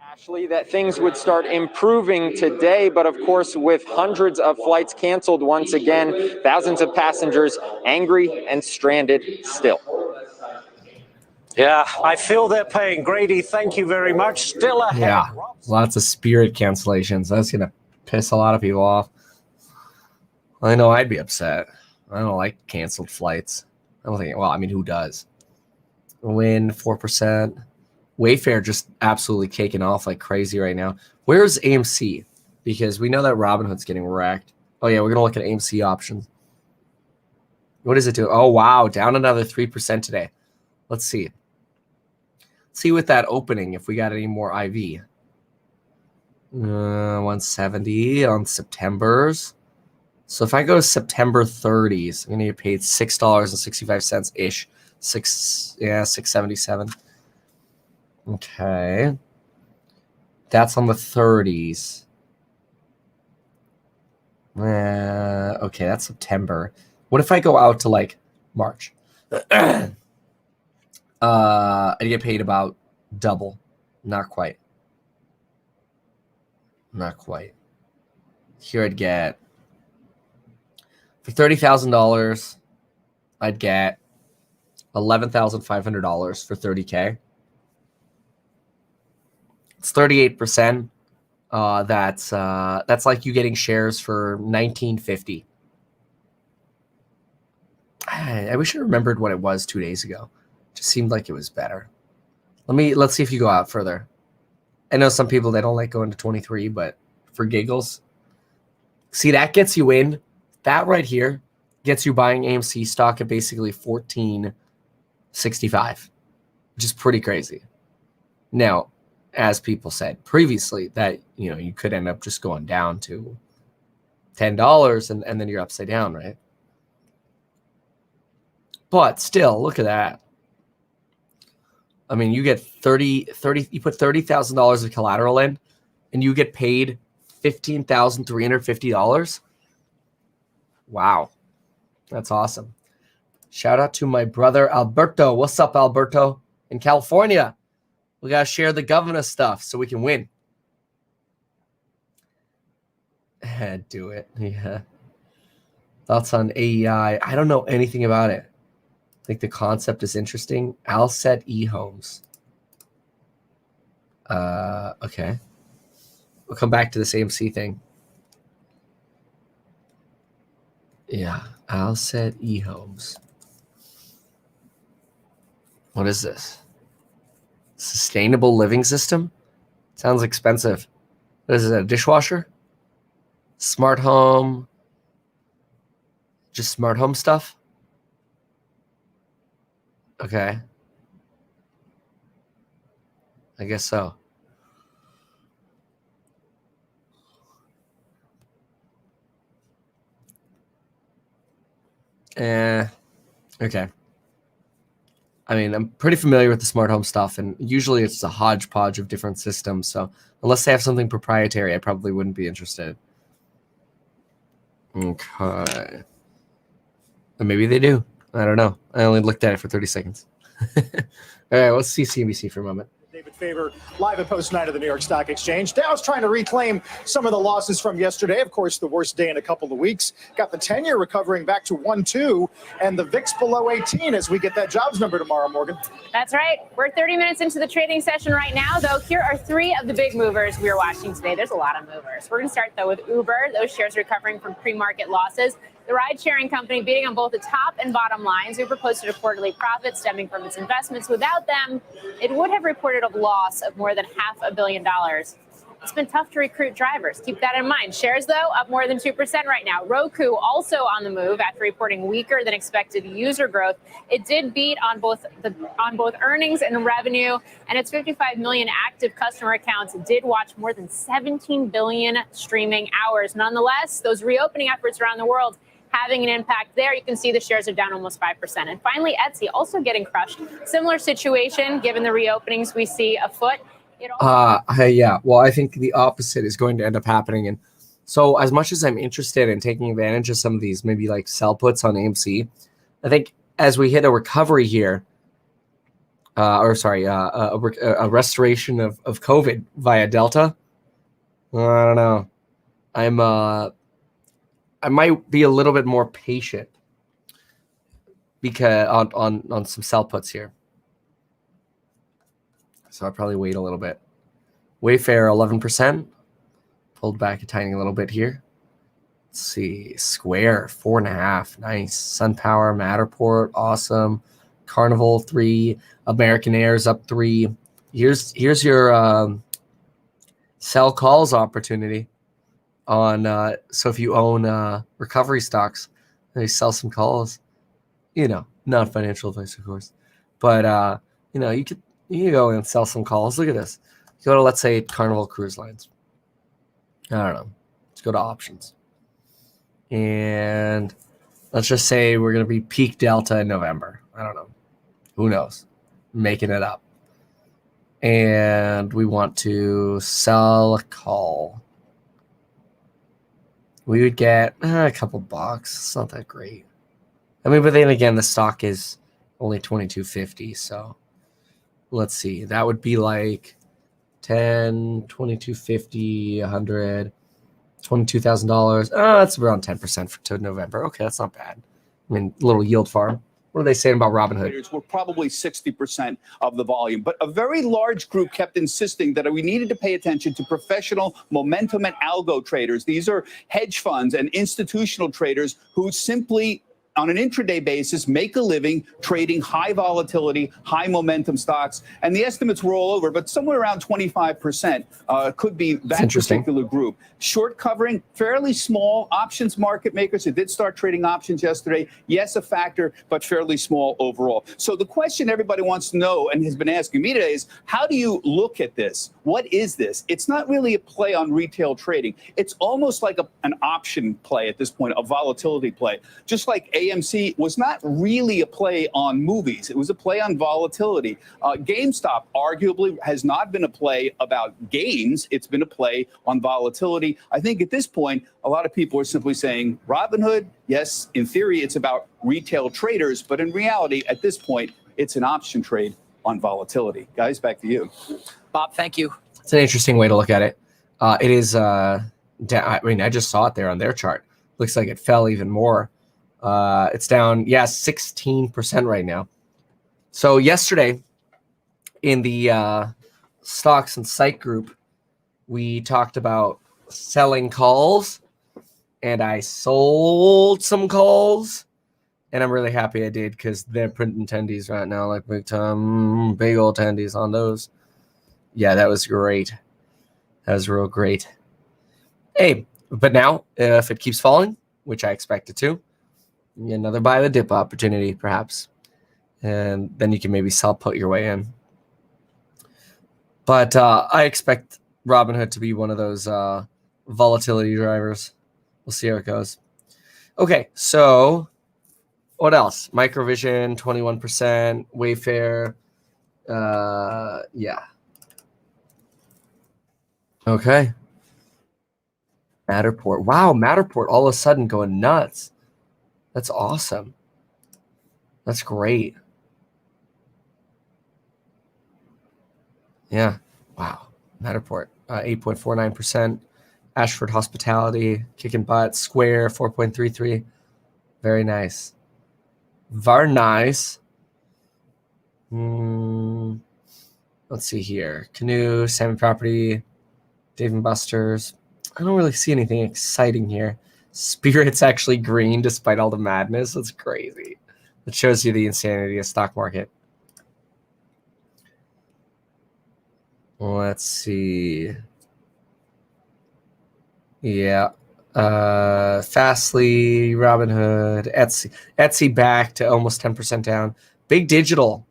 Ashley, that things would start improving today, but of course, with hundreds of flights canceled once again, thousands of passengers angry and stranded still. Yeah, I feel they're paying. Grady, thank you very much. Still ahead. Yeah, lots of Spirit cancellations. That's going to piss a lot of people off. I know I'd be upset. I don't like canceled flights. I don't think, well, I mean, who does? Win 4%. Wayfair just absolutely caking off like crazy right now. Where's AMC? Because we know that Robinhood's getting wrecked. Oh, yeah, we're going to look at AMC options. What does it do? Oh, wow, down another 3% today. Let's see. Let's see with that opening if we got any more IV. 170 on September's. So if I go to September 30s, I'm gonna get paid $6.65 ish. 677. Okay. That's on the 30s. Okay, that's September. What if I go out to like March? I get paid about double. Not quite. Not quite. Here I'd get for $30,000, I'd get $11,500 for 30K. It's 38%. That's like you getting shares for $19.50. I wish I remembered what it was 2 days ago. It just seemed like it was better. Let's see if you go out further. I know some people, they don't like going to 23, but for giggles, see, that gets you in. That right here gets you buying AMC stock at basically $14.65, which is pretty crazy. Now, as people said previously, that you could end up just going down to $10 and then you're upside down, right? But still, look at that. I mean, you get you put $30,000 of collateral in and you get paid $15,350. Wow. That's awesome. Shout out to my brother Alberto. What's up, Alberto? In California. We got to share the governor stuff so we can win. Do it. Yeah. Thoughts on AEI? I don't know anything about it. I think the concept is interesting. Alset eHomes. Okay. We'll come back to this AMC thing. Yeah. Alset eHomes. What is this? Sustainable living system? Sounds expensive. What is it, a dishwasher? Smart home? Just smart home stuff? Okay. I guess so. Okay. I mean, I'm pretty familiar with the smart home stuff, and usually it's a hodgepodge of different systems. So unless they have something proprietary, I probably wouldn't be interested. Okay. Or maybe they do. I don't know. I only looked at it for 30 seconds. All right, let's see CNBC for a moment. David Faber, live at post 9 of the New York Stock Exchange. Dow's trying to reclaim some of the losses from yesterday. Of course, the worst day in a couple of weeks. Got the 10-year recovering back to 1.2, and the VIX below 18 as we get that jobs number tomorrow, Morgan. That's right. We're 30 minutes into the trading session right now, though. Here are three of the big movers we are watching today. There's a lot of movers. We're going to start, though, with Uber. Those shares recovering from pre-market losses. The ride-sharing company beating on both the top and bottom lines. Uber posted a quarterly profit stemming from its investments. Without them, it would have reported a loss of more than $500 million. It's been tough to recruit drivers. Keep that in mind. Shares, though, up more than 2% right now. Roku also on the move after reporting weaker than expected user growth. It did beat on both earnings and revenue, and its 55 million active customer accounts did watch more than 17 billion streaming hours. Nonetheless, those reopening efforts around the world having an impact there. You can see the shares are down almost 5%. And finally, Etsy also getting crushed. Similar situation given the reopenings we see afoot. Yeah. Well, I think the opposite is going to end up happening. And so as much as I'm interested in taking advantage of some of these, maybe like sell puts on AMC, I think as we hit a recovery here, a restoration of COVID via Delta, I don't know. I might be a little bit more patient because on some sell puts here. So I'll probably wait a little bit. Wayfair 11%. Pulled back a tiny little bit here. Let's see. Square 4.5. Nice. SunPower, Matterport, awesome. Carnival 3. American Air's up 3. Here's your sell calls opportunity on so if you own recovery stocks, they sell some calls. Not financial advice, of course. But you could You can go and sell some calls. Look at this. Go to, let's say, Carnival Cruise Lines. I don't know. Let's go to options. And let's just say we're going to be peak delta in November. I don't know. Who knows? Making it up. And we want to sell a call. We would get a couple bucks. It's not that great. I mean, but then again, the stock is only $22.50. So let's see. That would be like 10, $22.50, 100, $22,000. That's around 10% to November. Okay, that's not bad. I mean, a little yield farm. What are they saying about Robinhood? Were probably 60% of the volume, but a very large group kept insisting that we needed to pay attention to professional momentum and algo traders. These are hedge funds and institutional traders who simply, on an intraday basis, make a living trading high volatility, high momentum stocks. And the estimates were all over, but somewhere around 25% could be that particular group. Short covering, fairly small options market makers who did start trading options yesterday. Yes, a factor, but fairly small overall. So the question everybody wants to know and has been asking me today is, how do you look at this? What is this? It's not really a play on retail trading. It's almost like an option play at this point, a volatility play. Just like AMC was not really a play on movies. It was a play on volatility. GameStop arguably has not been a play about gains. It's been a play on volatility. I think at this point, a lot of people are simply saying Robinhood, yes, in theory, it's about retail traders, but in reality, at this point, it's an option trade on volatility. Guys, back to you. Bob, thank you. It's an interesting way to look at it. It is, I mean, I just saw it there on their chart. Looks like it fell even more. It's down, 16% right now. So yesterday in the stocks and site group, we talked about selling calls, and I sold some calls, and I'm really happy I did because they're printing tendies right now, like big time, big old tendies on those. Yeah, that was great. That was real great. Hey, but now if it keeps falling, which I expect it to, another buy the dip opportunity perhaps, and then you can maybe sell put your way in. But I expect Robinhood to be one of those volatility drivers. We'll see how it goes. Okay, so what else? Microvision, 21%. Wayfair, yeah. Okay. Matterport. Wow, Matterport all of a sudden going nuts. That's awesome. That's great. Yeah. Wow. Matterport, 8.49%. Ashford Hospitality, kicking butt. Square, 4.33. Very nice. Very nice. Let's see here. Canoe, Salmon Property, Dave & Buster's. I don't really see anything exciting here. Spirit's actually green despite all the madness. That's crazy. It shows you the insanity of stock market. Let's see. Yeah. Fastly, Robinhood, Etsy back to almost 10% down. Big Digital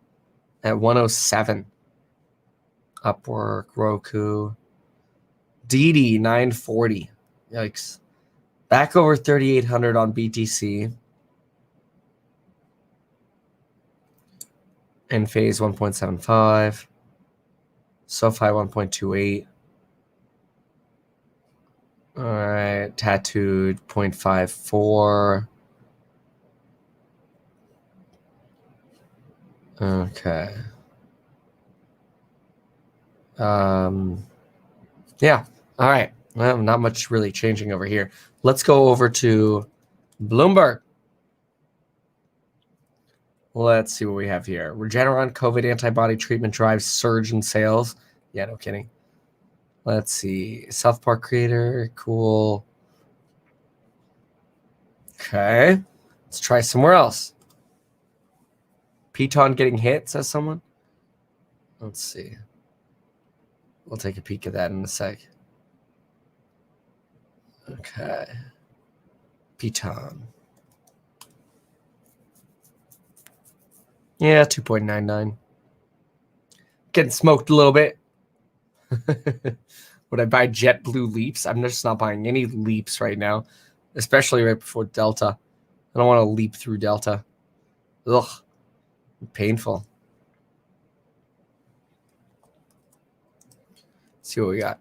at 107. Upwork, Roku. DD 940. Yikes. Back over 3,800 on BTC. Enphase 1.75. SoFi 1.28. All right, Tattooed 0.54. Okay. Yeah. All right. Well, not much really changing over here. Let's go over to Bloomberg. Let's see what we have here. Regeneron COVID antibody treatment drives surge in sales. Yeah, no kidding. Let's see. South Park creator. Cool. Okay. Let's try somewhere else. Piton getting hit, says someone. Let's see. We'll take a peek at that in a sec. Okay. Piton. Yeah, 2.99. getting smoked a little bit. Would I buy JetBlue Leaps? I'm just not buying any Leaps right now, especially right before Delta. I don't want to leap through Delta. Ugh, painful. Let's see what we got.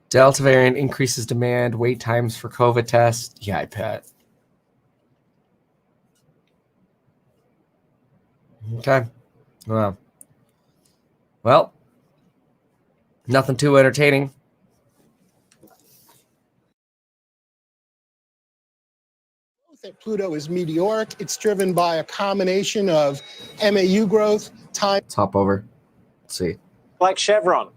Delta variant increases demand, wait times for COVID tests. Yeah, I bet. Okay. Well, nothing too entertaining. That Pluto is meteoric. It's driven by a combination of MAU growth, time. Let's hop over. Let's see. Like Chevron.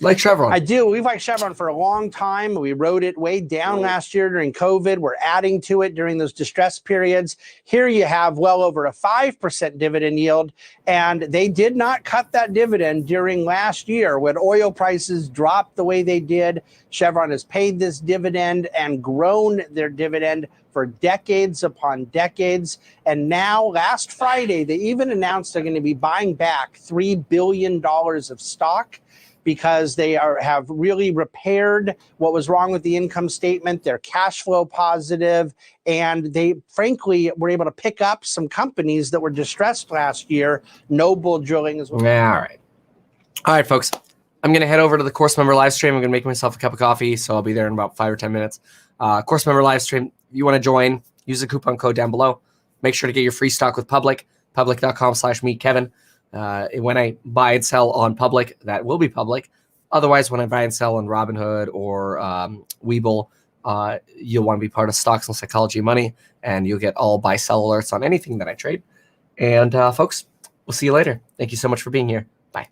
Like Chevron. I do. We've liked Chevron for a long time. We rode it way down last year during COVID. We're adding to it during those distress periods. Here you have well over a 5% dividend yield, and they did not cut that dividend during last year when oil prices dropped the way they did. Chevron has paid this dividend and grown their dividend for decades upon decades. And now, last Friday, they even announced they're going to be buying back $3 billion of stock, because they have really repaired what was wrong with the income statement. They're cash flow positive, and they frankly were able to pick up some companies that were distressed last year. Noble Drilling as well. Yeah, all right, folks. I'm going to head over to the course member live stream. I'm going to make myself a cup of coffee, so I'll be there in about 5 or 10 minutes. Course member live stream. If you want to join, use the coupon code down below. Make sure to get your free stock with Public, public.com/meetkevin. When I buy and sell on Public, that will be public. Otherwise, when I buy and sell on Robinhood or Webull, you'll want to be part of Stocks and Psychology of Money, and you'll get all buy-sell alerts on anything that I trade. And folks, we'll see you later. Thank you so much for being here. Bye.